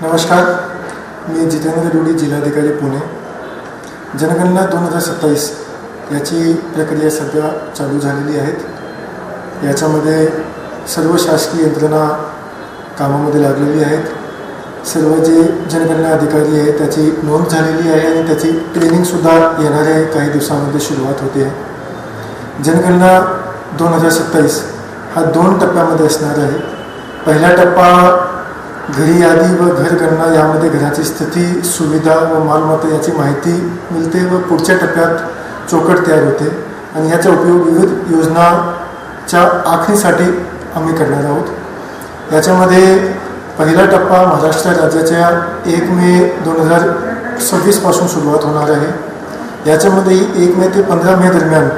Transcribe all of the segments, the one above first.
नमस्कार, मी जितेंद्र डोडी, जिल्हाधिकारी पुणे। जनगणना 2027 याची प्रक्रिया सध्या चालू झालेली आहे। याच्यामध्ये सर्व शासकीय यंत्रणा कामामध्ये लागलेली आहेत। सर्व जे जनगणना अधिकारी आहेत त्याची नोंद झालेली आहे आणि त्याची ट्रेनिंगसुद्धा येणाऱ्या काही दिवसांमध्ये सुरुवात होते आहे। जनगणना 2027 हा 2 टप्प्यामध्ये असणार आहे। पहिला टप्पा घरी यादी व घर गणना, यामध्ये घराची स्थिती, सुविधा व मालमत्ता याची माहिती मिळते व पुढच्या टप्प्यात चौकट तयार होते आणि याचा उपयोग विविध योजनाच्या आखणीसाठी आम्ही करणार आहोत। याच्यामध्ये पहिला टप्पा महाराष्ट्र राज्याच्या 1 मे 2026 पासून सुरुवात होणार आहे। याच्यामध्ये 1 मे ते 15 मे दरम्यान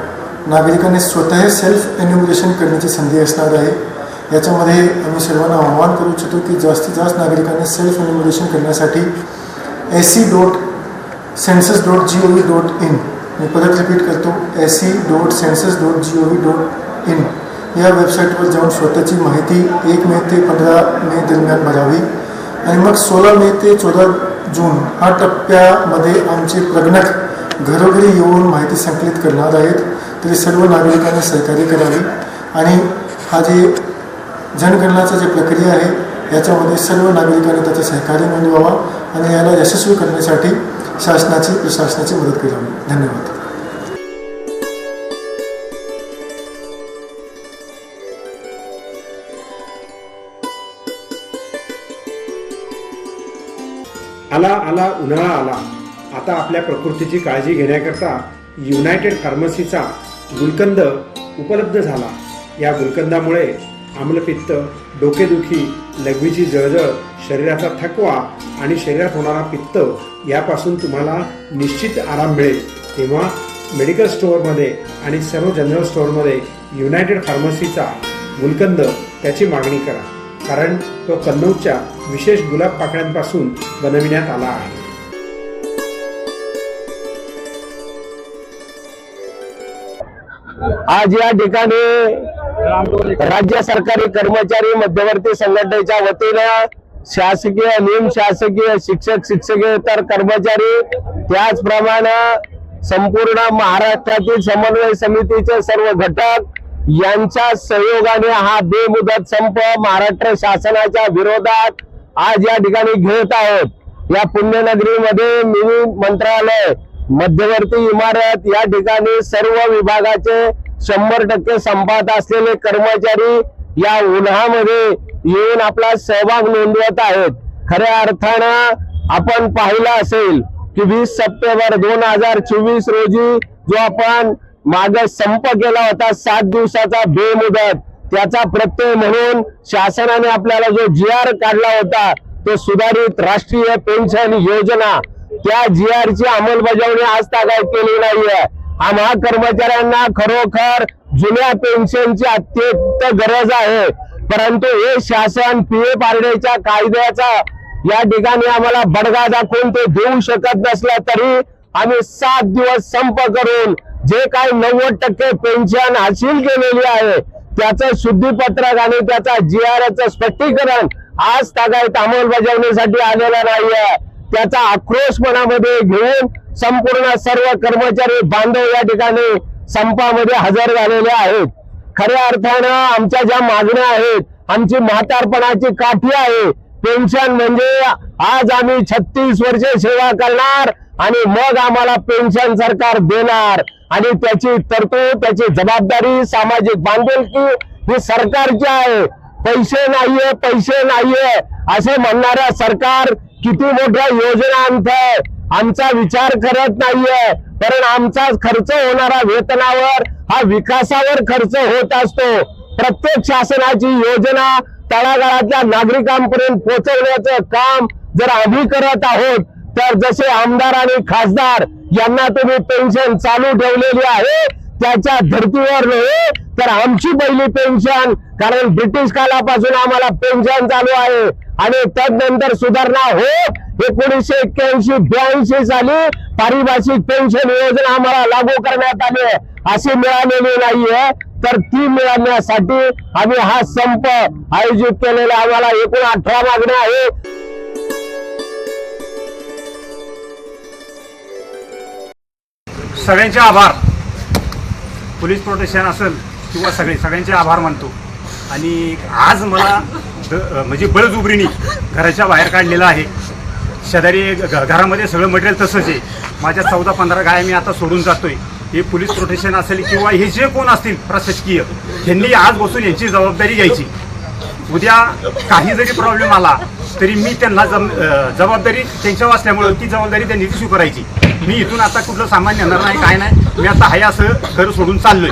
नागरिकांनी स्वतः सेल्फ एन्युमरेशन करण्याची संधी असणार आहे। याच्यामध्ये आम्ही सर्वांना आवाहन करू इच्छितो की जास्तीत जास्त नागरिकांनी सेल्फ एन्युमरेशन करण्यासाठी se.census.gov.in, मी परत रिपीट करतो, se.census.gov.in या वेबसाईटवर जाऊन स्वतःची माहिती 1 मे ते 15 मे दरम्यान भरावी आणि मग 16 मे ते 14 जून हा टप्प्यामध्ये आमचे प्रगणक घरोघरी येऊन माहिती संकलित करणार आहेत। तरी सर्व नागरिकांनी सहकार्य करावे आणि हा जे जनगणनाची जी प्रक्रिया आहे याच्यामध्ये सर्व नागरिकांनी त्याचं सहकार्य नोंदवावा आणि याला यशस्वी करण्यासाठी प्रशासनाची मदत करावी। धन्यवाद। आला उन्हाळा आला, आता आपल्या प्रकृतीची काळजी घेण्याकरता युनायटेड फार्मसीचा गुलकंद उपलब्ध झाला। या गुलकंदामुळे आम्लपित्त, डोकेदुखी, लघवीची जळजळ, शरीराचा थकवा आणि शरीरात होणारा पित्त यापासून तुम्हाला निश्चित आराम मिळेल। तेव्हा मेडिकल स्टोअरमध्ये आणि सर्व जनरल स्टोअरमध्ये युनायटेड फार्मसीचा गुलकंद त्याची मागणी करा, कारण तो कन्नौजच्या विशेष गुलाब पाकळ्यांपासून बनविण्यात आला आहे। आज या ठिकाणी राज्य सरकारी कर्मचारी मध्यवर्ती संघटनेच्या वतीनं शासकीय, निम शासकीय, शिक्षक, शिक्षकेतर कर्मचारी, त्याचप्रमाणे संपूर्ण महाराष्ट्रातील समन्वय समितीचे सर्व घटक यांच्या सहयोगाने हा बेमुदत संप महाराष्ट्र शासनाच्या विरोधात आज या ठिकाणी घेत आहोत। या पुण्यनगरीमध्ये मिनी मंत्रालय, मध्यवर्ती इमारत या ठिकाणी सर्व विभागाचे 100% संपात असलेले कर्मचारी या उन्हामध्ये येऊन आपला सहभाग नोंदवत आहेत। खऱ्या अर्थानं आपण पाहिलं असेल की 20 सप्टेंबर 2024 रोजी जो आपण मागे संप केला होता 7 दिवसाचा बेमुदत, त्याचा प्रत्यय म्हणून शासनाने आपल्याला जो GR काढला होता तो सुधारित राष्ट्रीय पेन्शन योजना, त्या GR ची अंमलबजावणी आज तागायत केली नाहीये। आम्हा कर्मचाऱ्यांना खरोखर जुन्या पेन्शनची अत्यंत गरज आहे, परंतु हे शासन PF पारडेच्या कायद्याचा या ठिकाणी आम्हाला बडगा दाखवून ते देऊ शकत नसलं तरी आम्ही 7 दिवस संप करून जे काही 90% पेन्शन हासिल केलेली आहे त्याचं शुद्धीपत्रक आणि त्याचा GRचं स्पष्टीकरण आज तागायत अंमलबजावणीसाठी आलेला नाहीये। त्याचा आक्रोश मनामध्ये घेऊन संपूर्ण सर्व कर्मचारी बांधव या ठिकाणी संपामध्ये हजर झालेले आहेत। खऱ्या अर्थानं आमच्या ज्या मागण्या आहेत, आमची म्हातारपणाची काठी आहे। पेन्शन म्हणजे आज आम्ही 36 वर्षे सेवा करणार आणि मग आम्हाला पेन्शन सरकार देणार आणि त्याची तरतूद, त्याची जबाबदारी, सामाजिक बांधिलकी ही सरकारची आहे। पैसे नाहीये असे म्हणणारा सरकार किती मोठ्या योजना आणतंय, आमचा विचार करत नाहीये, कारण आमचा खर्च होणारा वेतनावर, हा विकासावर खर्च होत असतो। प्रत्येक शासनाची योजना तळागाळातल्या नागरिकांपर्यंत पोहोचवण्याचं काम जर आम्ही करत आहोत, तर जसे आमदार आणि खासदार यांना तुम्ही पेन्शन चालू ठेवलेली आहे त्याच्या धर्तीवर नव्हे तर आमची पहिली पेन्शन, कारण ब्रिटिश कालापासून आम्हाला पेन्शन चालू आहे आणि तदनंतर सुधारणा होत 1981-82 साली पारिभाषिक पेन्शन योजना आम्हाला लागू करण्यात आली, अशी मिळालेली नाहीये। तर ती मिळवण्यासाठी आम्ही हा संप आयोजित केलेला, आम्हाला एकूण 18 मागण्या आहेत। सगळ्यांचे आभार, पोलीस प्रोटेक्शन असेल किंवा सगळ्यांचे आभार मानतो. आणि आज मला म्हणजे बळजुबरीने घराच्या बाहेर काढलेलं आहे. शेजारी घरामध्ये सगळं मटेरियल तसंच आहे. माझ्या 14-15 गाया मी आता सोडून जातोय. हे पोलीस प्रोटेक्शन असेल किंवा हे जे कोण असतील प्रशासकीय, त्यांनी आज बसून यांची जबाबदारी घ्यायची. उद्या काही जरी प्रॉब्लेम आला तरी मी त्यांना जबाबदारी त्यांच्यावर असल्यामुळं ती जबाबदारी त्यांनी स्वीकारायची. मी इथून आता कुठलं सामान नेणार नाही, काय नाही. मी आता हाय असं घर सोडून चाललोय.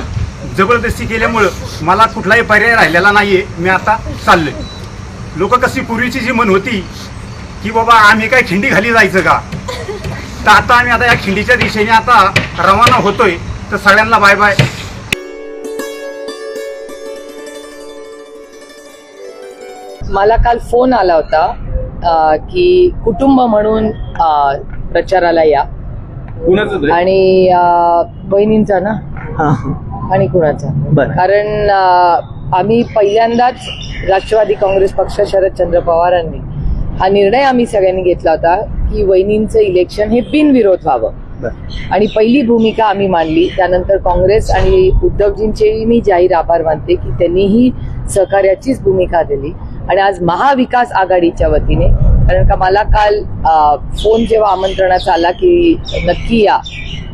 जबरदस्ती केल्यामुळं मला कुठलाही पर्याय राहिलेला नाहीये. मी आता चाललोय. लोक कशी पूर्वीची जी म्हण होती की बाबा आम्ही काय खिंडी खाली जायचं का, तर आता आम्ही आता या खिंडीच्या दिशेने आता रवाना होतोय. तर सगळ्यांना बाय बाय. मला काल फोन आला होता की कुटुंब म्हणून प्रचाराला या. आणि बहिणींचा ना आणि कुणाचा, कारण आम्ही पहिल्यांदाच राष्ट्रवादी काँग्रेस पक्ष शरदचंद्र पवारांनी हा निर्णय आम्ही सगळ्यांनी घेतला होता की वहिनींचं इलेक्शन हे बिनविरोध व्हावं. आणि पहिली भूमिका आम्ही मांडली. त्यानंतर काँग्रेस आणि उद्धवजींचे मी जाहीर आभार मानते की त्यांनीही सहकार्याचीच भूमिका दिली. आणि आज महाविकास आघाडीच्या वतीने, कारण का मला काल फोन जेव्हा आमंत्रणाचा आला की नक्की या,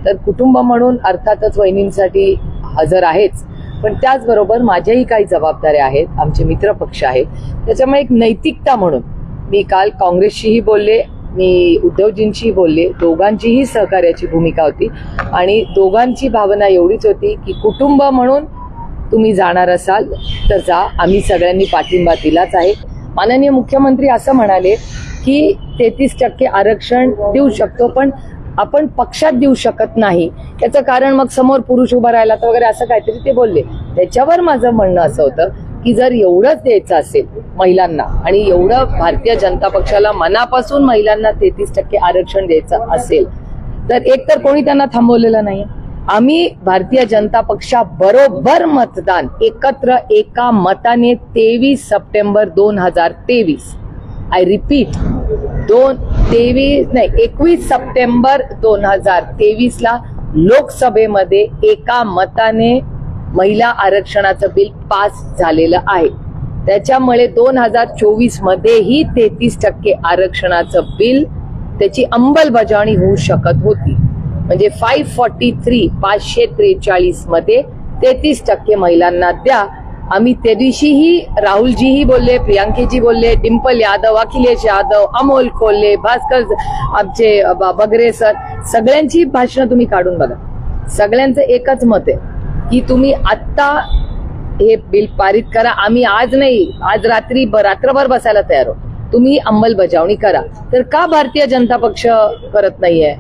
तर कुटुंब म्हणून अर्थातच वहिनींसाठी हजर आहेच, पण त्याचबरोबर माझ्याही काही जबाबदाऱ्या आहेत, आमचे मित्रपक्ष आहेत. त्याच्यामुळे एक नैतिकता म्हणून मी काल काँग्रेसशीही बोलले, मी उद्धवजींशी बोलले. दोघांचीही सहकार्याची भूमिका होती आणि दोघांची भावना एवढीच होती की कुटुंब म्हणून तुम्ही जाणार असाल तर जा, आम्ही सगळ्यांनी पाठिंबा दिलाच आहे. माननीय मुख्यमंत्री असं म्हणाले की 33% आरक्षण देऊ शकतो, पण आपण पक्षात देऊ शकत नाही. याचं कारण मग समोर पुरुष उभा राहिला तर वगैरे असं काहीतरी ते बोलले. त्याच्यावर माझं म्हणणं असं होतं की जर एवढंच द्यायचं असेल महिलांना आणि एवढं भारतीय जनता पक्षाला मनापासून महिलांना 33% आरक्षण द्यायचं असेल तर एकतर कोणी त्यांना थांबवलेलं नाही. आम्ही भारतीय जनता पक्षाबरोबर मतदान एकत्र एका मताने 23 सप्टेंबर 2023, आय रिपीट 21 सप्टेंबर 2023 ला लोकसभेमध्ये एका मताने महिला आरक्षणाचं बिल पास झालेलं आहे. त्याच्यामुळे 2024 मध्येही 33% आरक्षणाचं बिल त्याची अंमलबजावणी होऊ शकत होती. म्हणजे 543 मध्ये 33% महिलांना द्या. आम्ही त्या दिवशीही राहुलजीही बोलले, प्रियांकेजी बोलले, डिंपल यादव, अखिलेश यादव, अमोल कोल्हे, भास्कर, आमचे बगरे सर, सगळ्यांची भाषणं तुम्ही काढून बघा. सगळ्यांचं एकच मत आहे की तुम्ही आत्ता हे बिल पारित करा. आम्ही आज नाही, आज रात्रभर बसायला तयार आहोत. तुम्ही अंमलबजावणी करा. तर का भारतीय जनता पक्ष करत नाहीये?